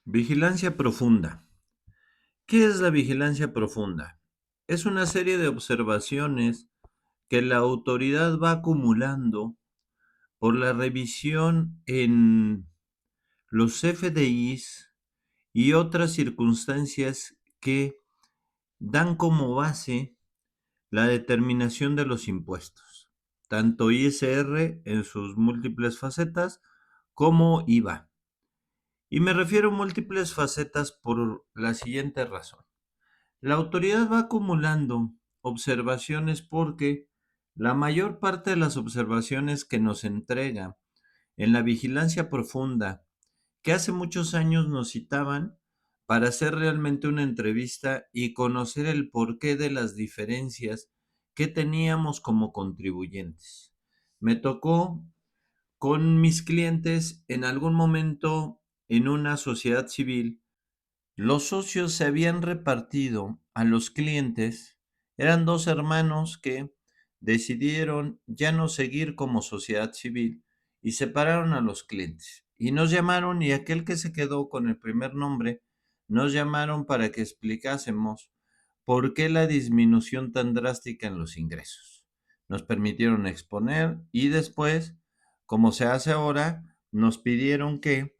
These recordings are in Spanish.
Vigilancia profunda. ¿Qué es la vigilancia profunda? Es una serie de observaciones que la autoridad va acumulando por la revisión en los FDIs y otras circunstancias que dan como base la determinación de los impuestos, tanto ISR en sus múltiples facetas como IVA. Y me refiero a múltiples facetas por la siguiente razón. La autoridad va acumulando observaciones porque la mayor parte de las observaciones que nos entrega en la vigilancia profunda, que hace muchos años nos citaban para hacer realmente una entrevista y conocer el porqué de las diferencias que teníamos como contribuyentes. Me tocó con mis clientes en algún momento en una sociedad civil. Los socios se habían repartido a los clientes, eran dos hermanos que decidieron ya no seguir como sociedad civil y separaron a los clientes. Y nos llamaron y aquel que se quedó con el primer nombre, nos llamaron para que explicásemos por qué la disminución tan drástica en los ingresos. Nos permitieron exponer y después, como se hace ahora, nos pidieron que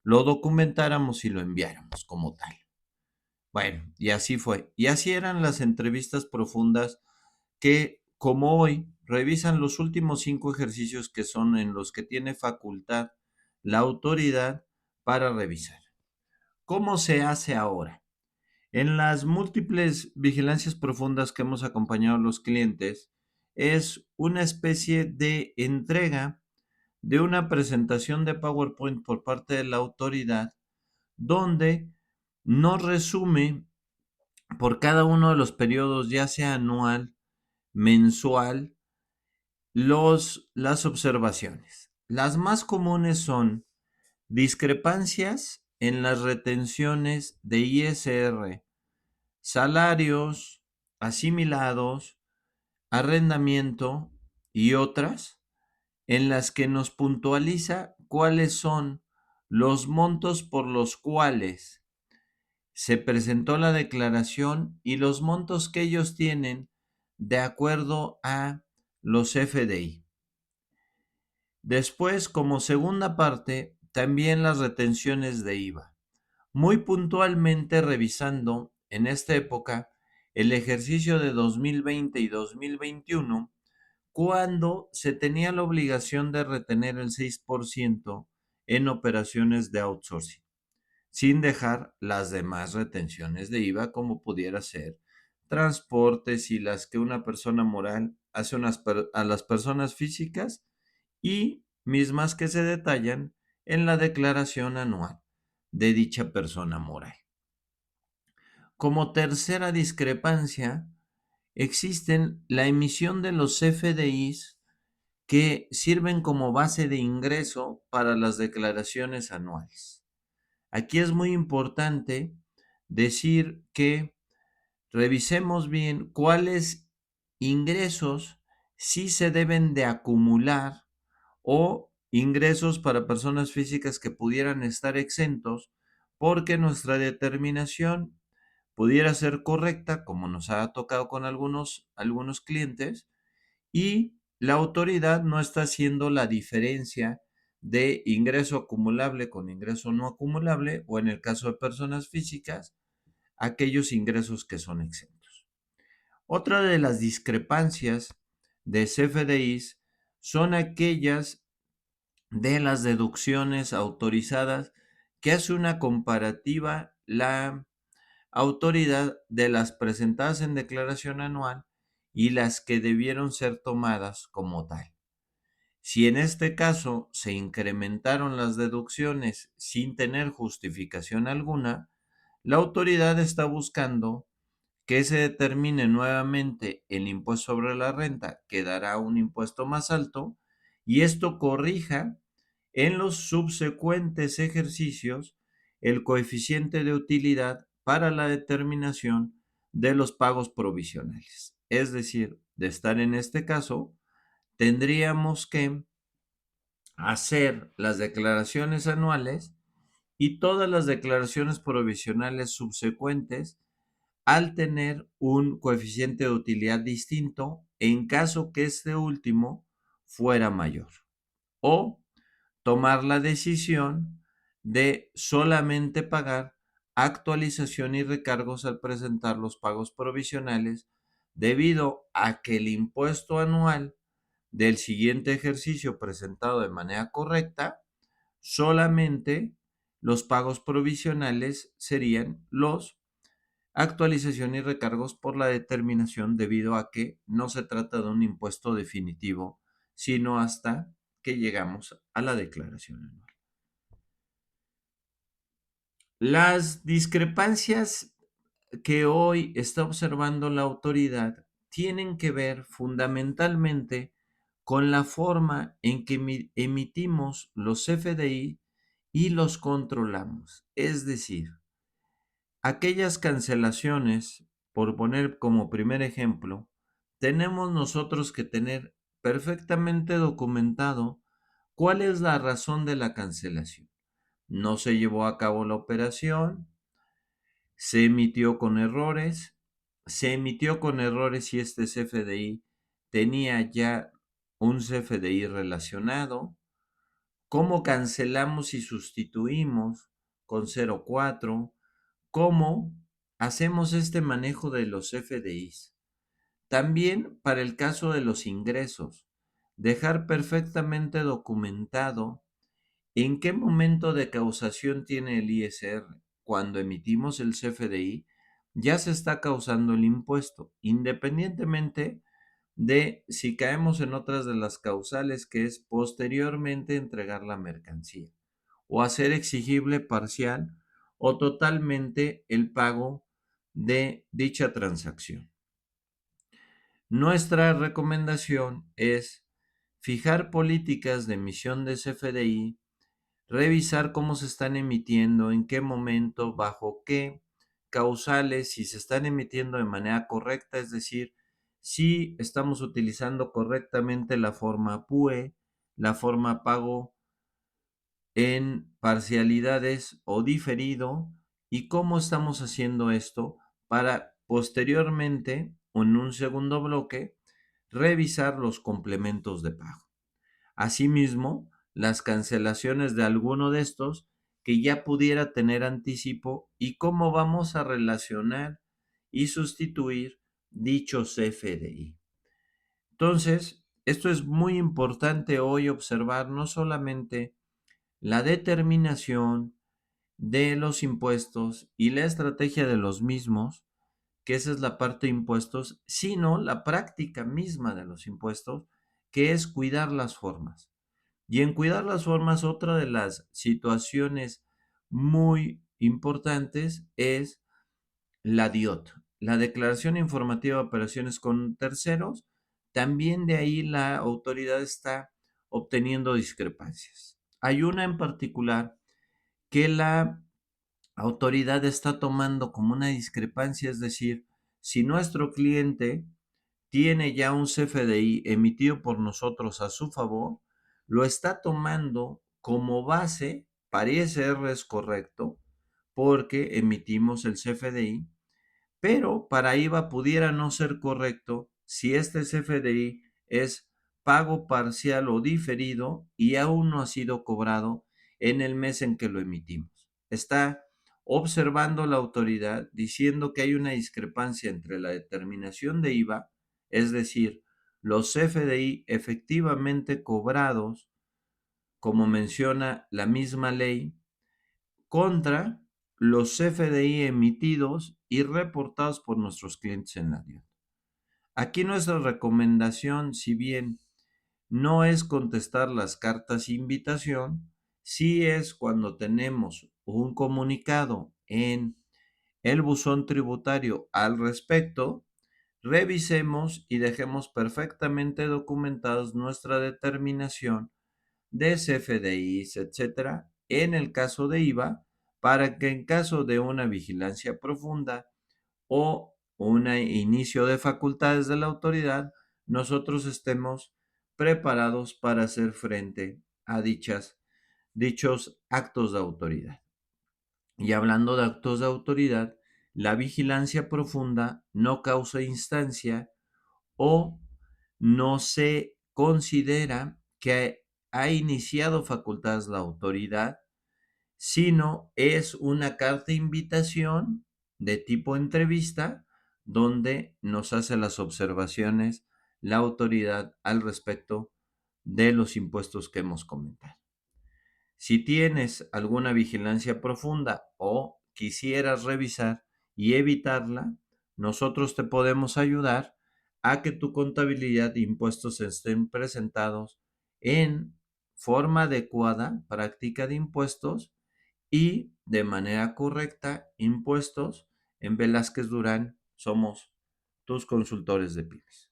lo documentáramos y lo enviáramos como tal. Bueno, y así fue. Y así eran las entrevistas profundas que, como hoy, revisan los últimos 5 ejercicios que son en los que tiene facultad la autoridad para revisar. ¿Cómo se hace ahora? En las múltiples vigilancias profundas que hemos acompañado a los clientes, es una especie de entrega de una presentación de PowerPoint por parte de la autoridad, donde nos resume por cada uno de los periodos, ya sea anual, mensual, las observaciones. Las más comunes son discrepancias en las retenciones de ISR, salarios, asimilados, arrendamiento y otras, en las que nos puntualiza cuáles son los montos por los cuales se presentó la declaración y los montos que ellos tienen de acuerdo a los FDI. Después, como segunda parte, también las retenciones de IVA. Muy puntualmente revisando en esta época el ejercicio de 2020 y 2021, cuando se tenía la obligación de retener el 6% en operaciones de outsourcing, sin dejar las demás retenciones de IVA como pudiera ser transportes y las que una persona moral hace a las personas físicas y mismas que se detallan en la declaración anual de dicha persona moral. Como tercera discrepancia, existen la emisión de los FDIs que sirven como base de ingreso para las declaraciones anuales. Aquí es muy importante decir que revisemos bien cuáles ingresos sí se deben de acumular o ingresos para personas físicas que pudieran estar exentos, porque nuestra determinación pudiera ser correcta, como nos ha tocado con algunos clientes, y la autoridad no está haciendo la diferencia de ingreso acumulable con ingreso no acumulable, o en el caso de personas físicas, aquellos ingresos que son exentos. Otra de las discrepancias de CFDIs son aquellas de las deducciones autorizadas que hace una comparativa la autoridad de las presentadas en declaración anual y las que debieron ser tomadas como tal. Si en este caso se incrementaron las deducciones sin tener justificación alguna, la autoridad está buscando que se determine nuevamente el impuesto sobre la renta, que dará un impuesto más alto, y esto corrija en los subsecuentes ejercicios el coeficiente de utilidad para la determinación de los pagos provisionales. Es decir, de estar en este caso, tendríamos que hacer las declaraciones anuales y todas las declaraciones provisionales subsecuentes al tener un coeficiente de utilidad distinto en caso que este último fuera mayor. O tomar la decisión de solamente pagar actualización y recargos al presentar los pagos provisionales debido a que el impuesto anual del siguiente ejercicio presentado de manera correcta, solamente los pagos provisionales serían los actualización y recargos por la determinación debido a que no se trata de un impuesto definitivo, sino hasta que llegamos a la declaración anual. Las discrepancias que hoy está observando la autoridad tienen que ver fundamentalmente con la forma en que emitimos los FDI y los controlamos. Es decir, aquellas cancelaciones, por poner como primer ejemplo, tenemos nosotros que tener perfectamente documentado cuál es la razón de la cancelación. No se llevó a cabo la operación, se emitió con errores, se emitió con errores si este CFDI tenía ya un CFDI relacionado, cómo cancelamos y sustituimos con 04, cómo hacemos este manejo de los FDIs. También para el caso de los ingresos, dejar perfectamente documentado en qué momento de causación tiene el ISR. Cuando emitimos el CFDI, ya se está causando el impuesto, independientemente de si caemos en otras de las causales, que es posteriormente entregar la mercancía o hacer exigible parcial o totalmente el pago de dicha transacción. Nuestra recomendación es fijar políticas de emisión de CFDI, revisar cómo se están emitiendo, en qué momento, bajo qué causales, si se están emitiendo de manera correcta, es decir, si estamos utilizando correctamente la forma PUE, la forma pago en parcialidades o diferido, y cómo estamos haciendo esto para posteriormente, en un segundo bloque, revisar los complementos de pago. Asimismo, las cancelaciones de alguno de estos que ya pudiera tener anticipo y cómo vamos a relacionar y sustituir dichos FDI. Entonces, esto es muy importante hoy observar no solamente la determinación de los impuestos y la estrategia de los mismos, que esa es la parte de impuestos, sino la práctica misma de los impuestos, que es cuidar las formas. Y en cuidar las formas, otra de las situaciones muy importantes es la DIOT, la Declaración Informativa de Operaciones con Terceros. También de ahí la autoridad está obteniendo discrepancias. Hay una en particular que la autoridad está tomando como una discrepancia, es decir, si nuestro cliente tiene ya un CFDI emitido por nosotros a su favor, lo está tomando como base, parece es correcto, porque emitimos el CFDI, pero para IVA pudiera no ser correcto si este CFDI es pago parcial o diferido y aún no ha sido cobrado en el mes en que lo emitimos. Está observando la autoridad diciendo que hay una discrepancia entre la determinación de IVA, es decir, los CFDI efectivamente cobrados, como menciona la misma ley, contra los CFDI emitidos y reportados por nuestros clientes en la DIOT. Aquí nuestra recomendación, si bien no es contestar las cartas invitación, sí es cuando tenemos un comunicado en el buzón tributario al respecto, revisemos y dejemos perfectamente documentados nuestra determinación de CFDIs, etcétera, en el caso de IVA, para que en caso de una vigilancia profunda o un inicio de facultades de la autoridad, nosotros estemos preparados para hacer frente a dichos actos de autoridad. Y hablando de actos de autoridad, la vigilancia profunda no causa instancia o no se considera que ha iniciado facultadas la autoridad, sino es una carta de invitación de tipo entrevista donde nos hace las observaciones la autoridad al respecto de los impuestos que hemos comentado. Si tienes alguna vigilancia profunda o quisieras revisar y evitarla, nosotros te podemos ayudar a que tu contabilidad de impuestos estén presentados en forma adecuada, práctica de impuestos y de manera correcta, impuestos. En Velázquez Durán somos tus consultores de pymes.